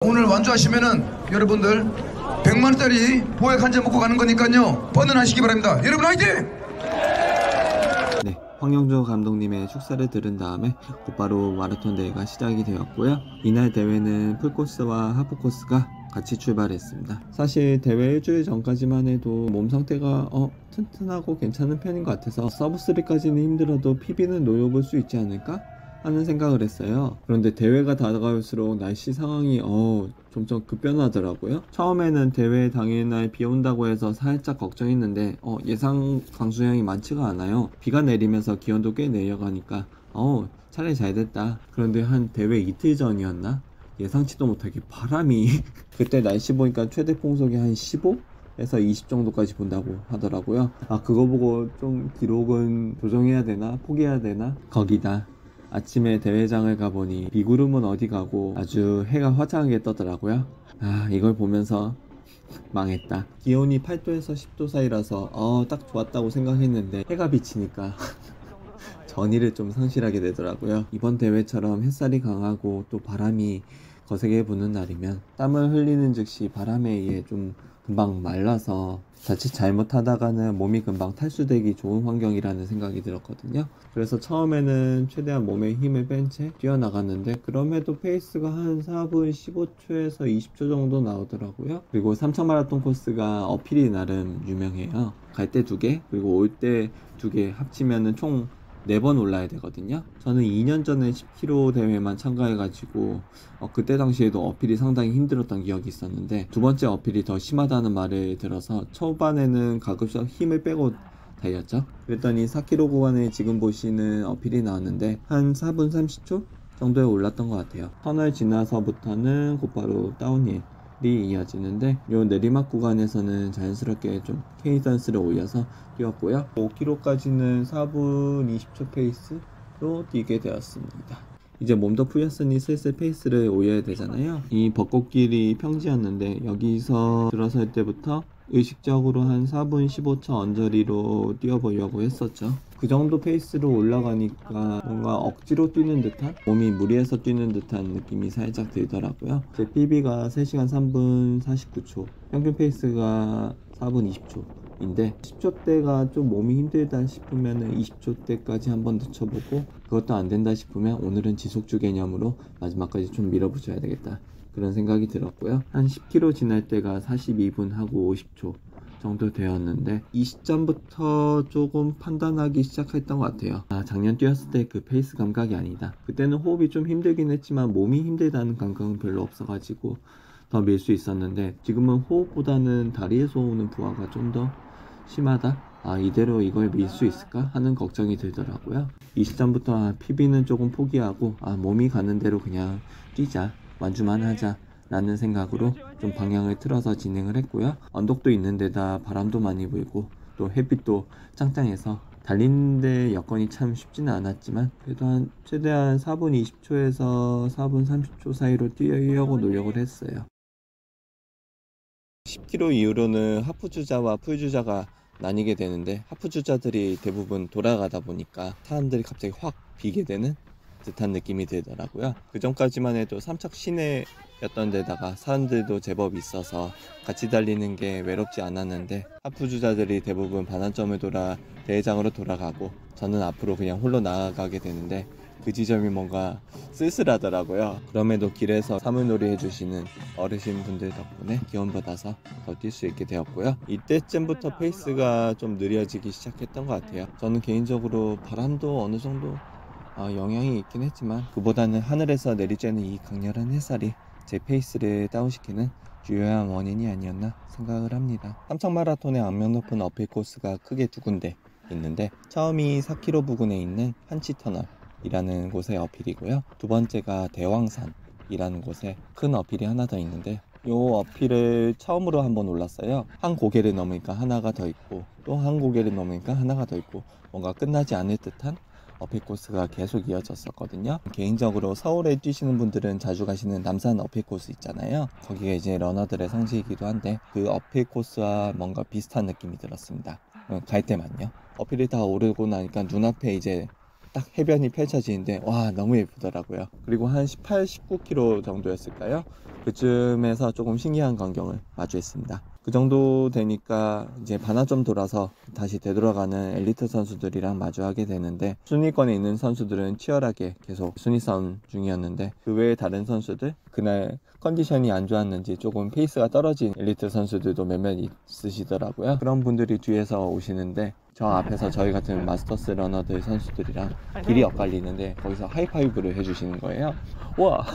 오늘 완주하시면은 여러분들 100만원짜리 보약 한 잔 먹고 가는 거니까요. 뻔뻔하시기 바랍니다. 여러분 화이팅! 네, 황영조 감독님의 축사를 들은 다음에 곧바로 마라톤 대회가 시작이 되었고요. 이날 대회는 풀코스와 하프코스가 같이 출발했습니다. 사실 대회 일주일 전까지만 해도 몸 상태가 튼튼하고 괜찮은 편인 것 같아서 서브3까지는 힘들어도 PB는 노려볼 수 있지 않을까? 하는 생각을 했어요. 그런데 대회가 다가갈수록 날씨 상황이 점점 급변하더라고요. 처음에는 대회 당일날 비 온다고 해서 살짝 걱정했는데 예상 강수량이 많지가 않아요. 비가 내리면서 기온도 꽤 내려가니까 차라리 잘 됐다. 그런데 한 대회 이틀 전이었나? 예상치도 못하게 바람이 그때 날씨 보니까 최대 풍속이 한 15? 에서 20 정도까지 본다고 하더라고요. 그거 보고 좀 기록은 조정해야 되나? 포기해야 되나? 거기다 아침에 대회장을 가보니 비구름은 어디 가고 아주 해가 화창하게 떠더라고요. 이걸 보면서 망했다. 기온이 8도에서 10도 사이라서 딱 좋았다고 생각했는데 해가 비치니까 전의를 좀 상실하게 되더라고요. 이번 대회처럼 햇살이 강하고 또 바람이 거세게 부는 날이면 땀을 흘리는 즉시 바람에 의해 좀 금방 말라서 자칫 잘못하다가는 몸이 금방 탈수되기 좋은 환경이라는 생각이 들었거든요. 그래서 처음에는 최대한 몸에 힘을 뺀 채 뛰어나갔는데 그럼에도 페이스가 한 4분 15초에서 20초 정도 나오더라고요. 그리고 삼척 마라톤 코스가 어필이 나름 유명해요. 갈 때 2개 그리고 올 때 2개 합치면은 총 4번 올라야 되거든요. 저는 2년 전에 10km 대회만 참가해가지고 그때 당시에도 어필이 상당히 힘들었던 기억이 있었는데 두 번째 어필이 더 심하다는 말을 들어서 초반에는 가급적 힘을 빼고 달렸죠. 그랬더니 4km 구간에 지금 보시는 어필이 나왔는데 한 4분 30초 정도에 올랐던 것 같아요. 터널 지나서부터는 곧바로 다운힐 이 이어지는데 요 내리막 구간에서는 자연스럽게 좀 케이던스를 올려서 뛰었고요. 5km까지는 4분 20초 페이스로 뛰게 되었습니다. 이제 몸도 풀렸으니 슬슬 페이스를 올려야 되잖아요. 이 벚꽃길이 평지였는데 여기서 들어설 때부터 의식적으로 한 4분 15초 언저리로 뛰어보려고 했었죠. 그 정도 페이스로 올라가니까 뭔가 억지로 뛰는 듯한, 몸이 무리해서 뛰는 듯한 느낌이 살짝 들더라고요. 제 PB가 3시간 3분 49초, 평균 페이스가 4분 20초인데 10초대가 좀 몸이 힘들다 싶으면 20초대까지 한번 늦춰보고 그것도 안 된다 싶으면 오늘은 지속주 개념으로 마지막까지 좀 밀어붙여야 되겠다, 그런 생각이 들었고요. 한 10km 지날 때가 42분 하고 50초 정도 되었는데 이 시점부터 조금 판단하기 시작했던 것 같아요. 작년 뛰었을 때 그 페이스 감각이 아니다. 그때는 호흡이 좀 힘들긴 했지만 몸이 힘들다는 감각은 별로 없어가지고 더 밀 수 있었는데 지금은 호흡보다는 다리에서 오는 부하가 좀 더 심하다? 이대로 이걸 밀 수 있을까? 하는 걱정이 들더라고요. 이 시점부터 PB는 조금 포기하고 몸이 가는 대로 그냥 뛰자, 완주만 하자 라는 생각으로 좀 방향을 틀어서 진행을 했고요. 언덕도 있는 데다 바람도 많이 불고 또 햇빛도 짱짱해서 달리는데 여건이 참 쉽지는 않았지만 그래도 최대한 4분 20초에서 4분 30초 사이로 뛰려고 노력을 했어요. 10km 이후로는 하프주자와 풀주자가 나뉘게 되는데 하프주자들이 대부분 돌아가다 보니까 사람들이 갑자기 확 비게 되는 듯한 느낌이 들더라고요. 그 전까지만 해도 삼척 시내였던 데다가 사람들도 제법 있어서 같이 달리는 게 외롭지 않았는데 하프주자들이 대부분 반환점을 돌아 대회장으로 돌아가고 저는 앞으로 그냥 홀로 나아가게 되는데 그 지점이 뭔가 쓸쓸하더라고요. 그럼에도 길에서 사물놀이 해주시는 어르신분들 덕분에 기운 받아서 더 뛸 수 있게 되었고요. 이때쯤부터 페이스가 좀 느려지기 시작했던 것 같아요. 저는 개인적으로 바람도 어느 정도 영향이 있긴 했지만 그보다는 하늘에서 내리쬐는 이 강렬한 햇살이 제 페이스를 다운시키는 주요한 원인이 아니었나 생각을 합니다. 삼척 마라톤의 악명 높은 어필 코스가 크게 2군데 있는데 처음이 4km 부근에 있는 한치터널이라는 곳의 어필이고요. 두 번째가 대왕산이라는 곳에 큰 어필이 하나 더 있는데 이 어필을 처음으로 한번 올랐어요. 한 고개를 넘으니까 하나가 더 있고 또 한 고개를 넘으니까 하나가 더 있고 뭔가 끝나지 않을 듯한 어필 코스가 계속 이어졌었거든요. 개인적으로 서울에 뛰시는 분들은 자주 가시는 남산 어필 코스 있잖아요. 거기가 이제 러너들의 성지이기도 한데 그 어필 코스와 뭔가 비슷한 느낌이 들었습니다. 갈 때만요. 어필이 다 오르고 나니까 눈앞에 이제 딱 해변이 펼쳐지는데 와 너무 예쁘더라고요. 그리고 한 18, 19km 정도였을까요? 그쯤에서 조금 신기한 광경을 마주했습니다. 그 정도 되니까 이제 반환점 돌아서 다시 되돌아가는 엘리트 선수들이랑 마주하게 되는데, 순위권에 있는 선수들은 치열하게 계속 순위 싸움 중이었는데 그 외에 다른 선수들, 그날 컨디션이 안 좋았는지 조금 페이스가 떨어진 엘리트 선수들도 몇몇 있으시더라고요. 그런 분들이 뒤에서 오시는데 저 앞에서 저희 같은 마스터스 러너들 선수들이랑 길이 엇갈리는데 거기서 하이파이브를 해주시는 거예요. 와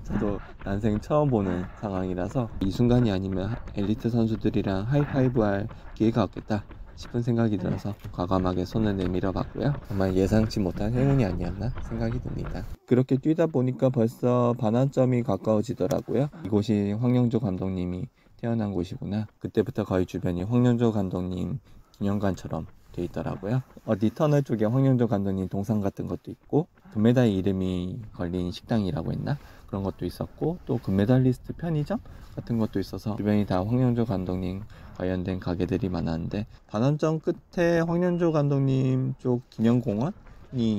저도 난생 처음 보는 상황이라서 이 순간이 아니면 엘리트 선수들이랑 하이파이브 할 기회가 없겠다 싶은 생각이 들어서 과감하게 손을 내밀어 봤고요. 정말 예상치 못한 행운이 아니었나 생각이 듭니다. 그렇게 뛰다 보니까 벌써 반환점이 가까워지더라고요. 이곳이 황영조 감독님이 태어난 곳이구나. 그때부터 거의 주변이 황영조 감독님 기념관처럼 돼 있더라고요. 어디 터널 쪽에 황영조 감독님 동상 같은 것도 있고, 금메달 이름이 걸린 식당이라고 했나? 그런 것도 있었고, 또 금메달리스트 편의점 같은 것도 있어서 주변이 다 황영조 감독님 관련된 가게들이 많았는데, 반환점 끝에 황영조 감독님 쪽 기념공원이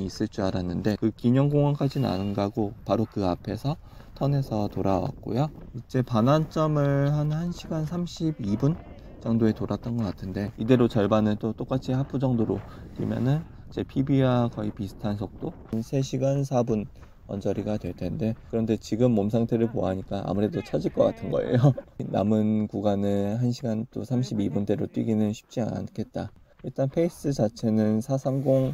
있을 줄 알았는데 그 기념공원까지는 안 가고 바로 그 앞에서 턴에서 돌아왔고요. 이제 반환점을 한 1시간 32분 정도에 돌았던 것 같은데, 이대로 절반을 또 똑같이 하프 정도로 뛰면은 제 PB와 거의 비슷한 속도 3시간 4분 언저리가 될 텐데, 그런데 지금 몸 상태를 보아하니까 아무래도 처질 것 같은 거예요. 남은 구간을 1시간 또 32분대로 뛰기는 쉽지 않겠다. 일단 페이스 자체는 430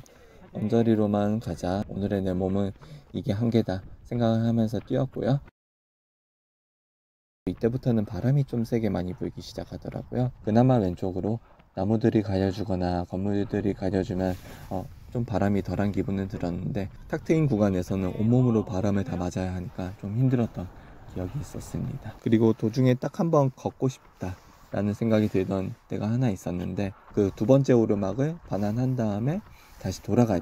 언저리로만 가자, 오늘의 내 몸은 이게 한계다 생각을 하면서 뛰었고요. 이때부터는 바람이 좀 세게 많이 불기 시작하더라고요. 그나마 왼쪽으로 나무들이 가려주거나 건물들이 가려주면 좀 바람이 덜한 기분은 들었는데, 탁 트인 구간에서는 온몸으로 바람을 다 맞아야 하니까 좀 힘들었던 기억이 있었습니다. 그리고 도중에 딱 한번 걷고 싶다 라는 생각이 들던 때가 하나 있었는데, 그 두 번째 오르막을 반환한 다음에 다시 돌아갈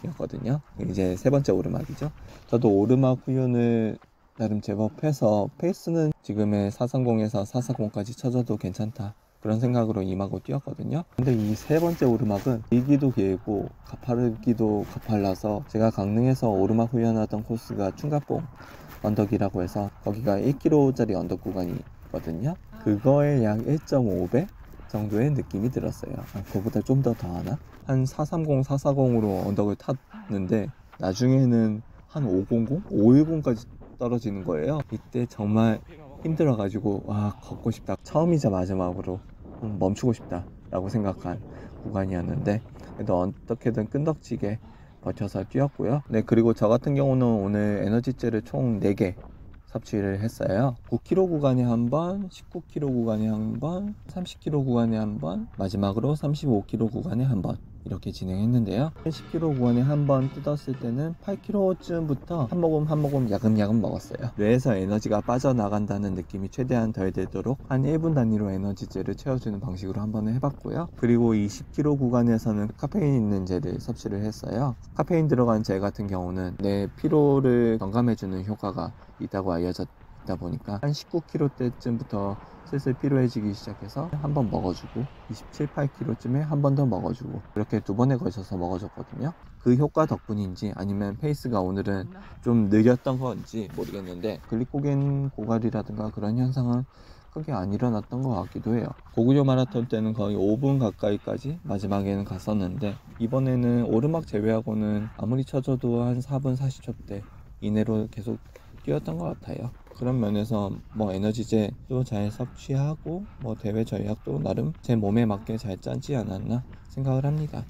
때였거든요. 이제 세 번째 오르막이죠. 저도 오르막 훈련을 나름 제법 해서 페이스는 지금의 430에서 440까지 쳐줘도 괜찮다 그런 생각으로 임하고 뛰었거든요. 근데 이 세 번째 오르막은 길기도 길고 가파르기도 가팔라서, 제가 강릉에서 오르막 훈련하던 코스가 충갑봉 언덕이라고 해서 거기가 1km짜리 언덕 구간이 있거든요. 그거의 약 1.5배 정도의 느낌이 들었어요. 그거보다 좀 더 더하나? 한 430, 440으로 언덕을 탔는데 나중에는 한 500, 510까지 떨어지는 거예요. 이때 정말 힘들어가지고 와, 걷고 싶다, 처음이자 마지막으로 멈추고 싶다 라고 생각한 구간이었는데, 그래도 어떻게든 끈덕지게 버텨서 뛰었고요. 네, 그리고 저 같은 경우는 오늘 에너지젤을 총 4개 섭취를 했어요. 9km 구간에 한 번, 19km 구간에 한 번, 30km 구간에 한 번, 마지막으로 35km 구간에 한 번, 이렇게 진행했는데요. 10km 구간에 한 번 뜯었을 때는 8km쯤부터 한 모금 한 모금 야금야금 먹었어요. 뇌에서 에너지가 빠져나간다는 느낌이 최대한 덜 되도록 한 1분 단위로 에너지젤을 채워주는 방식으로 한 번을 해봤고요. 그리고 이 10km 구간에서는 카페인 있는 젤을 섭취를 했어요. 카페인 들어간 젤 같은 경우는 내 피로를 경감해주는 효과가 있다고 알려졌다 보니까 한 19km 때쯤부터 슬슬 피로해지기 시작해서 한 번 먹어주고 27, 8km쯤에 한 번 더 먹어주고, 그렇게 두 번에 걸쳐서 먹어줬거든요. 그 효과 덕분인지 아니면 페이스가 오늘은 좀 느렸던 건지 모르겠는데 글리코겐 고갈이라든가 그런 현상은 크게 안 일어났던 것 같기도 해요. 고구려 마라톤 때는 거의 5분 가까이까지 마지막에는 갔었는데, 이번에는 오르막 제외하고는 아무리 쳐줘도 한 4분 40초대 이내로 계속 뛰었던 것 같아요. 그런 면에서 뭐 에너지제도 잘 섭취하고 뭐 대회 전략도 나름 제 몸에 맞게 잘 짜지 않았나 생각을 합니다.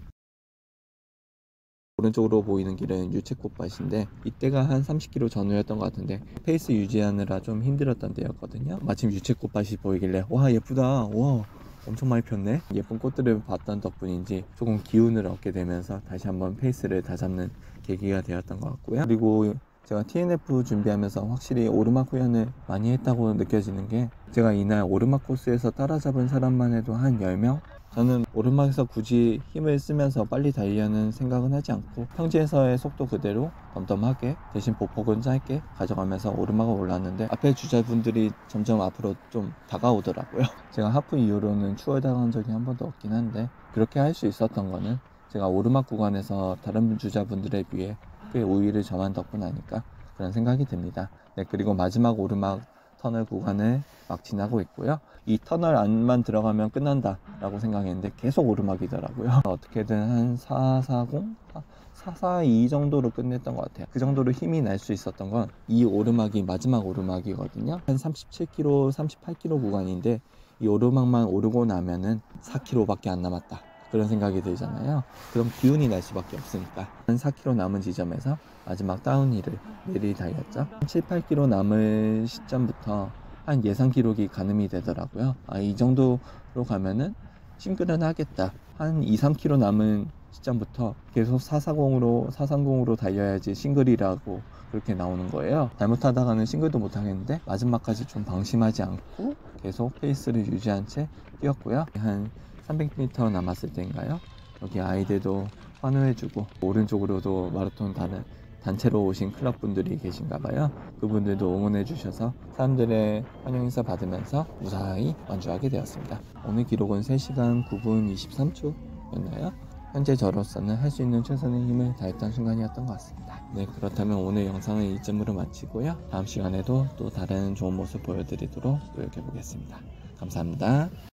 오른쪽으로 보이는 길은 유채꽃밭인데, 이때가 한 30km 전후였던 것 같은데 페이스 유지하느라 좀 힘들었던 때였거든요. 마침 유채꽃밭이 보이길래 와 예쁘다, 와 엄청 많이 폈네, 예쁜 꽃들을 봤던 덕분인지 조금 기운을 얻게 되면서 다시 한번 페이스를 다잡는 계기가 되었던 것 같고요. 그리고 제가 TNF 준비하면서 확실히 오르막 훈련을 많이 했다고 느껴지는 게, 제가 이날 오르막 코스에서 따라잡은 사람만 해도 한 10명? 저는 오르막에서 굳이 힘을 쓰면서 빨리 달리려는 생각은 하지 않고 평지에서의 속도 그대로 덤덤하게, 대신 보폭은 짧게 가져가면서 오르막을 올랐는데, 앞에 주자분들이 점점 앞으로 좀 다가오더라고요. 제가 하프 이후로는 추월당한 적이 한 번도 없긴 한데, 그렇게 할 수 있었던 거는 제가 오르막 구간에서 다른 주자분들에 비해 꽤 우위를 점한 덕분 아닐까 그런 생각이 듭니다. 네, 그리고 마지막 오르막 터널 구간을 막 지나고 있고요. 이 터널 안만 들어가면 끝난다 라고 생각했는데 계속 오르막이더라고요. 어떻게든 한 440? 442 정도로 끝냈던 것 같아요. 그 정도로 힘이 날 수 있었던 건 이 오르막이 마지막 오르막이거든요. 한 37km, 38km 구간인데 이 오르막만 오르고 나면은 4km 밖에 안 남았다 그런 생각이 들잖아요. 그럼 기운이 날 수밖에 없으니까 한 4km 남은 지점에서 마지막 다운힐을 내리 달렸죠. 7, 8km 남을 시점부터 한 예상 기록이 가늠이 되더라고요. 이 정도로 가면은 싱글은 하겠다. 한 2, 3km 남은 시점부터 계속 430으로 달려야지 싱글이라고 그렇게 나오는 거예요. 잘못하다가는 싱글도 못하겠는데 마지막까지 좀 방심하지 않고 계속 페이스를 유지한 채 뛰었고요. 한 300m 남았을 때인가요? 여기 아이들도 환호해주고 오른쪽으로도 마라톤 단체로 오신 클럽분들이 계신가봐요. 그분들도 응원해주셔서 사람들의 환영 인사 받으면서 무사히 완주하게 되었습니다. 오늘 기록은 3시간 9분 23초였나요? 현재 저로서는 할 수 있는 최선의 힘을 다했던 순간이었던 것 같습니다. 네, 그렇다면 오늘 영상은 이쯤으로 마치고요. 다음 시간에도 또 다른 좋은 모습 보여드리도록 노력해 보겠습니다. 감사합니다.